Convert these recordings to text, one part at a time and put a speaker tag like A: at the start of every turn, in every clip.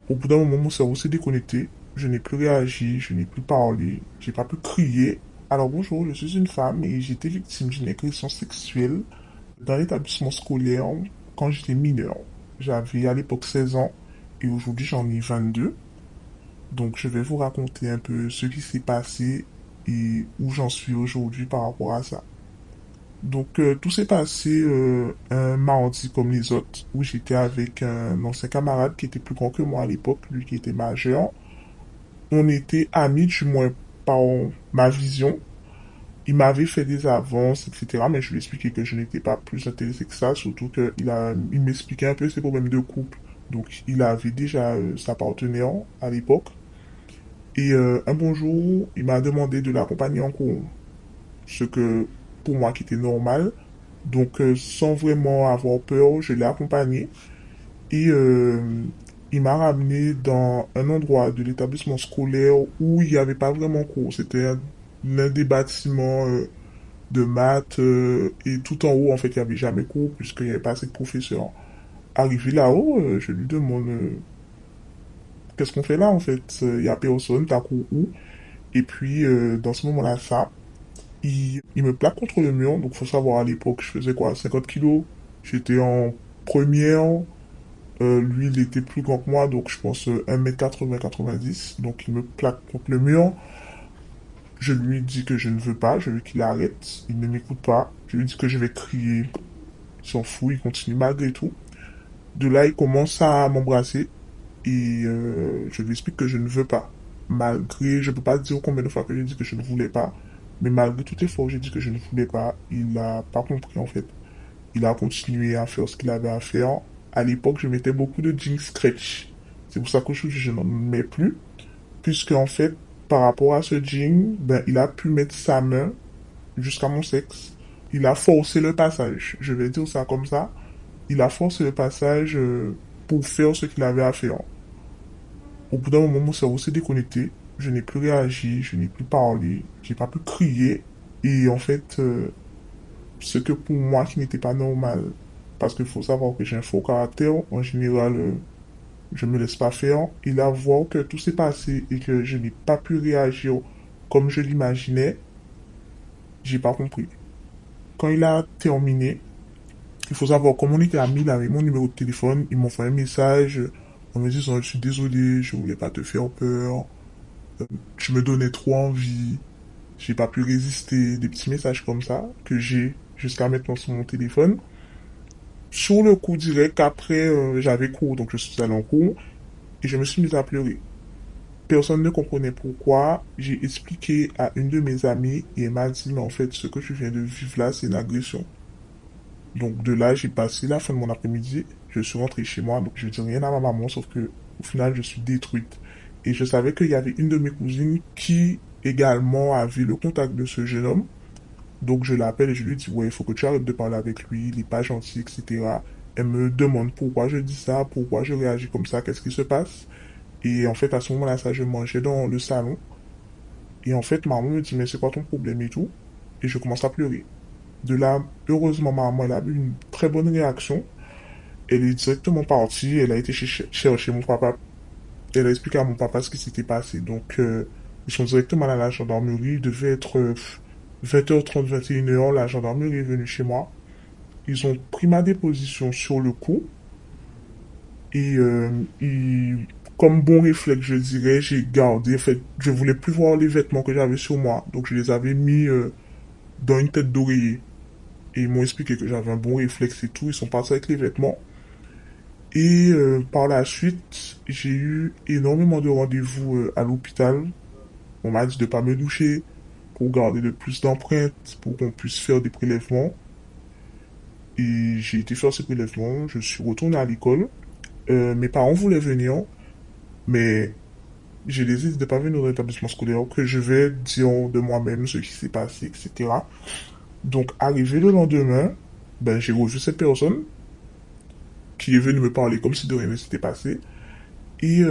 A: Au bout d'un moment, mon cerveau s'est déconnecté. Je n'ai plus réagi, je n'ai plus parlé, j'ai pas pu crier. Alors bonjour, je suis une femme et j'ai été victime d'une agression sexuelle dans l'établissement scolaire quand j'étais mineur. J'avais à l'époque 16 ans et aujourd'hui j'en ai 22. Donc je vais vous raconter un peu ce qui s'est passé et où j'en suis aujourd'hui par rapport à ça. Donc tout s'est passé un mardi comme les autres, où j'étais avec un ancien camarade qui était plus grand que moi à l'époque, lui qui était majeur. On était amis, du moins par ma vision. Il m'avait fait des avances, etc. Mais je lui ai expliqué que je n'étais pas plus intéressé que ça, surtout il m'expliquait un peu ses problèmes de couple. Donc il avait déjà sa partenaire à l'époque. Et un bon jour, il m'a demandé de l'accompagner en cours. Ce que pour moi qui était normal. Donc sans vraiment avoir peur, je l'ai accompagné. Et il m'a ramené dans un endroit de l'établissement scolaire où il n'y avait pas vraiment cours. C'était l'un des bâtiments de maths et tout en haut, en fait, il n'y avait jamais cours puisqu'il n'y avait pas assez de professeurs. Arrivé là-haut, je lui demande qu'est-ce qu'on fait là, en fait. Il n'y a personne, t'as cours où? Et puis, dans ce moment-là, il me plaque contre le mur. Donc, faut savoir, à l'époque, je faisais quoi, 50 kilos. J'étais en première. Lui, il était plus grand que moi, donc je pense 1m80, 90. Donc, il me plaque contre le mur. Je lui dis que je ne veux pas, je veux qu'il arrête. Il ne m'écoute pas. Je lui dis que je vais crier. Il s'en fout, il continue malgré tout. De là, il commence à m'embrasser et je lui explique que je ne veux pas. Malgré, je peux pas dire combien de fois que j'ai dit que je ne voulais pas, mais malgré tout effort, j'ai dit que je ne voulais pas. Il n'a pas compris en fait. Il a continué à faire ce qu'il avait à faire. À l'époque, je mettais beaucoup de jeans stretch. C'est pour ça qu'aujourd'hui, je n'en mets plus. Puisque, en fait, par rapport à ce jean, ben, il a pu mettre sa main jusqu'à mon sexe. Il a forcé le passage. Je vais dire ça comme ça. Il a forcé le passage pour faire ce qu'il avait à faire. Au bout d'un moment, mon cerveau s'est déconnecté. Je n'ai plus réagi, je n'ai plus parlé, j'ai pas pu crier. Et en fait, ce que pour moi qui n'était pas normal. Parce qu'il faut savoir que j'ai un faux caractère. En général, je me laisse pas faire. Et là, voir que tout s'est passé et que je n'ai pas pu réagir comme je l'imaginais, j'ai pas compris. Quand il a terminé, il faut savoir, comme on était amis, il avait mon numéro de téléphone, il m'a envoyé un message en me disant, je suis désolé, je voulais pas te faire peur, tu me donnais trop envie, j'ai pas pu résister, des petits messages comme ça que j'ai jusqu'à maintenant sur mon téléphone. Sur le coup direct, après, j'avais cours, donc je suis allé en cours et je me suis mis à pleurer. Personne ne comprenait pourquoi. J'ai expliqué à une de mes amies et elle m'a dit, mais en fait, ce que tu viens de vivre là, c'est une agression. Donc de là, j'ai passé la fin de mon après-midi, je suis rentré chez moi, donc je dis rien à ma maman, sauf que au final, je suis détruite. Et je savais qu'il y avait une de mes cousines qui également avait le contact de ce jeune homme. Donc je l'appelle et je lui dis, ouais, il faut que tu arrêtes de parler avec lui, il n'est pas gentil, etc. Elle me demande pourquoi je dis ça, pourquoi je réagis comme ça, qu'est-ce qui se passe. Et en fait, à ce moment-là, ça, je mangeais dans le salon. Et en fait, maman me dit, mais c'est quoi ton problème et tout. Et je commence à pleurer. De là, heureusement, maman, elle a eu une très bonne réaction. Elle est directement partie, elle a été chercher mon papa. Elle a expliqué à mon papa ce qui s'était passé. Donc, ils sont directement allés à la gendarmerie. Il devait être 20h30, 21h. La gendarmerie est venue chez moi. Ils ont pris ma déposition sur le coup. Et comme bon réflexe, je dirais, j'ai gardé. En fait, je voulais plus voir les vêtements que j'avais sur moi. Donc, je les avais mis dans une tête d'oreiller. Et ils m'ont expliqué que j'avais un bon réflexe et tout. Ils sont partis avec les vêtements. Et par la suite, j'ai eu énormément de rendez-vous à l'hôpital. On m'a dit de ne pas me doucher pour garder le plus d'empreintes, pour qu'on puisse faire des prélèvements. Et j'ai été faire ces prélèvements. Je suis retourné à l'école. Mes parents voulaient venir, mais j'ai décidé de ne pas venir dans l'établissement scolaire, que je vais dire de moi-même ce qui s'est passé, etc. Donc, arrivé le lendemain, ben, j'ai revu cette personne qui est venue me parler comme si de rien ne s'était passé. Et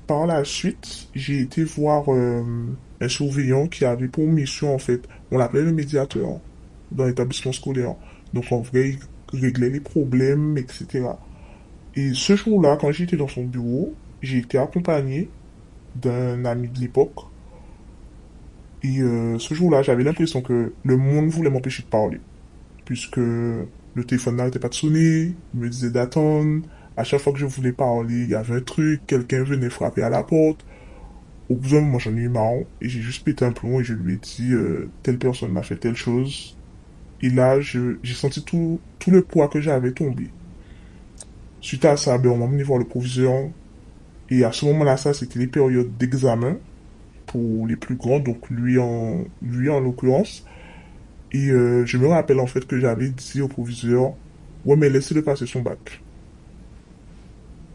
A: par la suite, j'ai été voir un surveillant qui avait pour mission, en fait, on l'appelait le médiateur dans l'établissement scolaire. Donc, en vrai, il réglait les problèmes, etc. Et ce jour-là, quand j'étais dans son bureau, j'ai été accompagné d'un ami de l'époque. Et ce jour-là, j'avais l'impression que le monde voulait m'empêcher de parler. Puisque le téléphone n'arrêtait pas de sonner, il me disait d'attendre. À chaque fois que je voulais parler, il y avait un truc, quelqu'un venait frapper à la porte. Au bout d'un moment, j'en ai eu marre et j'ai juste pété un plomb et je lui ai dit telle personne m'a fait telle chose. Et là, j'ai senti tout le poids que j'avais tomber. Suite à ça, ben, on m'a emmené voir le proviseur. Et à ce moment-là, ça, c'était les périodes d'examen pour les plus grands, donc lui en l'occurrence. Et je me rappelle en fait que j'avais dit au proviseur, ouais, mais laissez-le passer son bac.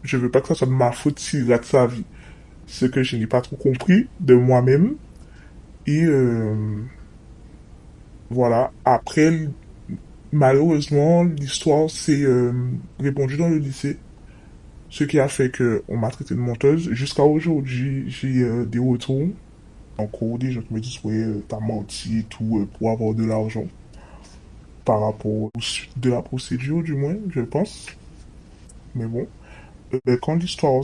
A: Je veux pas que ça soit de ma faute s'il rate sa vie. Ce que je n'ai pas trop compris de moi-même. Et voilà. Après, malheureusement, l'histoire s'est répandue dans le lycée. Ce qui a fait que on m'a traité de menteuse. Jusqu'à aujourd'hui, j'ai des retours en cours, des gens qui me disent, ouais, t'as menti et tout pour avoir de l'argent. Par rapport aux suites de la procédure, du moins, je pense. Mais bon. Ben, quand l'histoire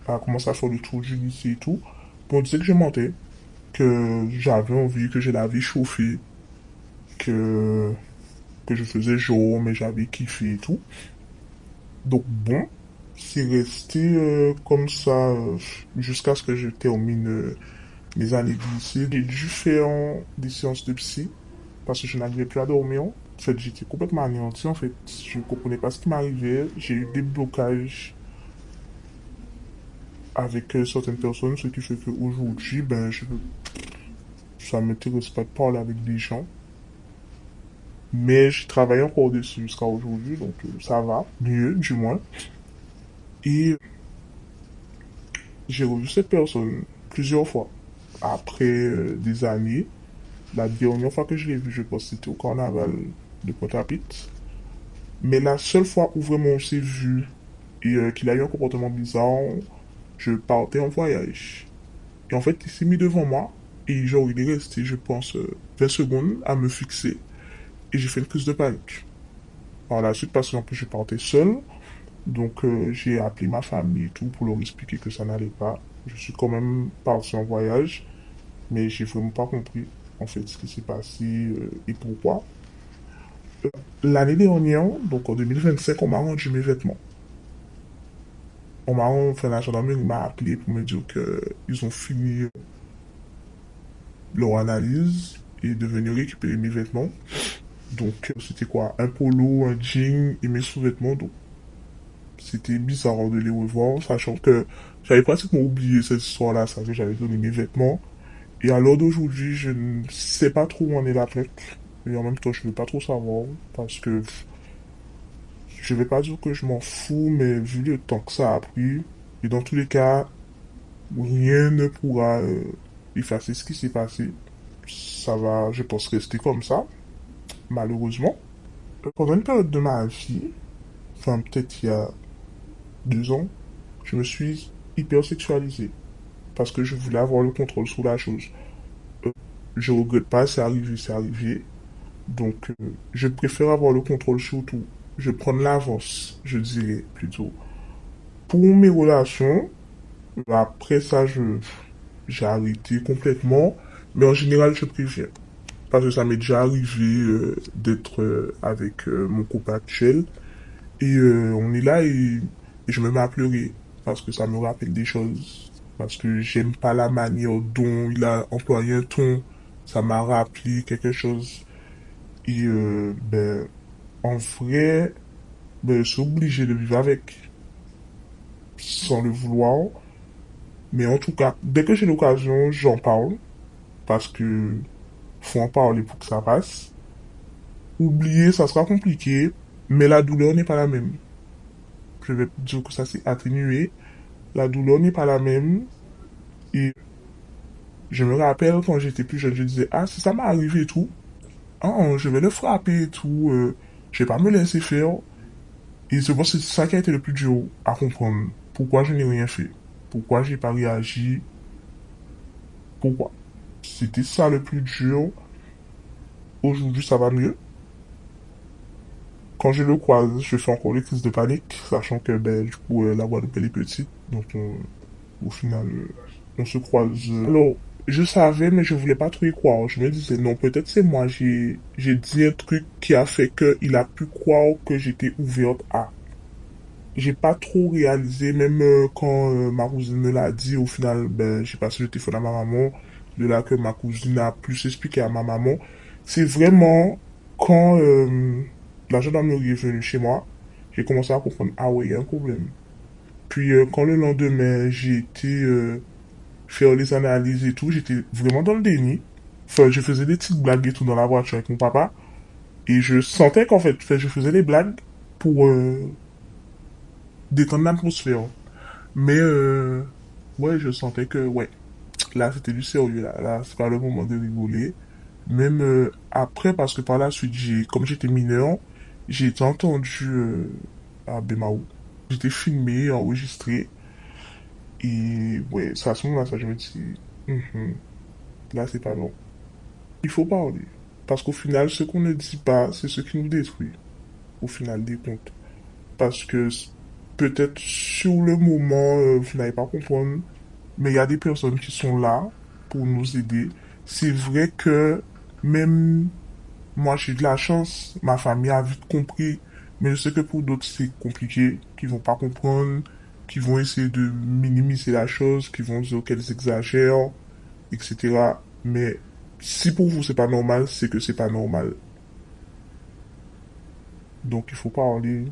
A: a commencé à faire le tour du lycée et tout, bon, on disait que je mentais, que j'avais envie, que j'ai la vie chauffée, que, que je faisais jour, mais j'avais kiffé et tout. Donc bon, c'est resté comme ça jusqu'à ce que je termine mes années de lycée. J'ai dû faire des séances de psy parce que je n'arrivais plus à dormir. En fait, j'étais complètement anéanti. En fait, je ne comprenais pas ce qui m'arrivait. J'ai eu des blocages avec certaines personnes, ce qui fait qu'aujourd'hui, ben, ça m'intéresse pas de parler avec des gens. Mais je travaille encore dessus jusqu'à aujourd'hui, donc ça va, mieux du moins. Et j'ai revu cette personne plusieurs fois. Après des années, la dernière fois que je l'ai vue, je pense que c'était au carnaval de Pointe-à-Pitre. Mais la seule fois où vraiment on s'est vu et qu'il a eu un comportement bizarre, je partais en voyage. Et en fait, il s'est mis devant moi et genre, il est resté, je pense, 20 secondes à me fixer. Et j'ai fait une crise de panique. Par la suite, parce qu'en plus, je partais seul. Donc, j'ai appelé ma famille et tout pour leur expliquer que ça n'allait pas. Je suis quand même parti en voyage, mais j'ai vraiment pas compris, en fait, ce qui s'est passé et pourquoi. L'année dernière, donc en 2025, on m'a rendu mes vêtements. Enfin, la gendarmerie m'a appelé pour me dire qu'ils ont fini leur analyse et de venir récupérer mes vêtements. Donc, c'était quoi? Un polo, un jean et mes sous-vêtements. Donc, c'était bizarre de les revoir, sachant que j'avais pratiquement oublié cette histoire-là, ça que j'avais donné mes vêtements. Et à l'heure d'aujourd'hui, je ne sais pas trop où en est la plaque. Et en même temps, je ne veux pas trop savoir, parce que je vais pas dire que je m'en fous, mais vu le temps que ça a pris, et dans tous les cas, rien ne pourra effacer ce qui s'est passé. Ça va, je pense, rester comme ça, malheureusement. Pendant une période de ma vie, enfin peut-être il y a 2 ans, je me suis hyper sexualisé parce que je voulais avoir le contrôle sur la chose. Euh, je regrette pas, c'est arrivé, c'est arrivé. Donc, je préfère avoir le contrôle sur tout. Je prends l'avance, je dirais plutôt. Pour mes relations, après ça, j'ai arrêté complètement. Mais en général, je préviens. Parce que ça m'est déjà arrivé d'être avec mon copain actuel. Et on est là et je me mets à pleurer. Parce que ça me rappelle des choses. Parce que j'aime pas la manière dont il a employé un ton. Ça m'a rappelé quelque chose. Et ben, en vrai, ben, je suis obligé de vivre avec. Sans le vouloir. Mais en tout cas, dès que j'ai l'occasion, j'en parle. Parce que faut en parler pour que ça passe. Oublier, ça sera compliqué. Mais la douleur n'est pas la même. Je vais dire que ça s'est atténué. La douleur n'est pas la même. Et je me rappelle quand j'étais plus jeune, je disais, ah, si ça m'est arrivé et tout, ah, je vais le frapper et tout, je vais pas me laisser faire. Et je pense que c'est ça qui a été le plus dur à comprendre. Pourquoi je n'ai rien fait? Pourquoi j'ai pas réagi? Pourquoi? C'était ça le plus dur. Aujourd'hui, ça va mieux. quand je le croise, je fais encore les crises de panique, sachant que ben, du coup, la Guadeloupe elle est petite. Donc, au final, on se croise. Alors, je savais, mais je voulais pas trop y croire. Je me disais, non, peut-être c'est moi. J'ai dit un truc qui a fait qu'il a pu croire que j'étais ouverte à. J'ai pas trop réalisé, même quand ma cousine me l'a dit, au final, ben, j'ai passé le téléphone à ma maman. De là que ma cousine a plus expliqué à ma maman. C'est vraiment quand la gendarmerie est venue chez moi, j'ai commencé à comprendre, ah oui, il y a un problème. Puis quand le lendemain, j'ai été faire les analyses et tout, j'étais vraiment dans le déni. Enfin, je faisais des petites blagues et tout dans la voiture avec mon papa. Et je sentais qu'en fait, je faisais des blagues pour détendre l'atmosphère. Mais ouais, je sentais que ouais, là c'était du sérieux là, c'est pas le moment de rigoler. Même après, parce que par la suite, comme j'étais mineur, j'ai été entendu à Bemaou. J'étais filmé, enregistré. Et ouais, c'est à ce moment-là, ça, je me dis, mhm, là c'est pas bon. Il faut parler. Parce qu'au final, ce qu'on ne dit pas, c'est ce qui nous détruit. Au final des comptes. Parce que peut-être sur le moment, vous n'allez pas comprendre, mais il y a des personnes qui sont là pour nous aider. C'est vrai que même moi, j'ai de la chance, ma famille a vite compris, mais je sais que pour d'autres, c'est compliqué, qui vont pas comprendre, qui vont essayer de minimiser la chose, qui vont dire qu'elles exagèrent, etc. Mais si pour vous, c'est pas normal, c'est que c'est pas normal. Donc, il faut parler,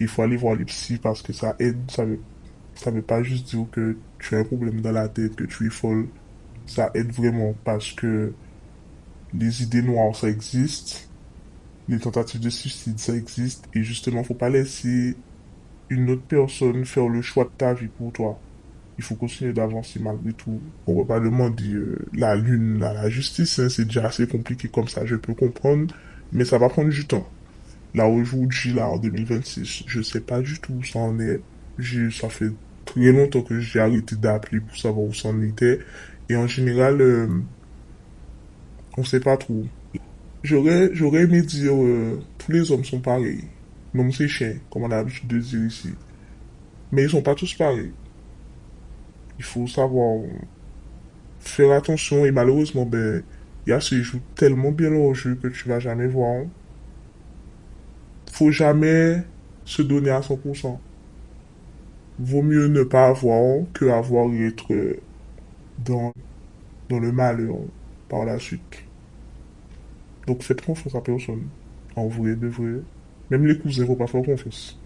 A: il faut aller voir les psys parce que ça aide, ça veut pas juste dire que tu as un problème dans la tête, que tu es folle. Ça aide vraiment parce que les idées noires, ça existe. Les tentatives de suicide, ça existe. Et justement, faut pas laisser une autre personne faire le choix de ta vie pour toi. Il faut continuer d'avancer malgré tout. On va pas demander la lune à la justice, hein, c'est déjà assez compliqué comme ça, je peux comprendre, mais ça va prendre du temps. Là aujourd'hui, là en 2026, je sais pas du tout où ça en est. Ça fait très longtemps que j'ai arrêté d'appeler pour savoir où ça en était. Et en général, on sait pas trop. J'aurais aimé dire tous les hommes sont pareils. L'homme c'est chien, comme on a l'habitude de dire ici. Mais ils sont pas tous pareils. Il faut savoir faire attention et malheureusement, ben, il y a ceux qui jouent tellement bien leur jeu que tu vas jamais voir. Faut jamais se donner à 100%. Vaut mieux ne pas avoir que avoir et être dans, dans le malheur par la suite. Donc faites confiance à personne. En vrai, de vrai. Même les cousins, faut pas faire confiance.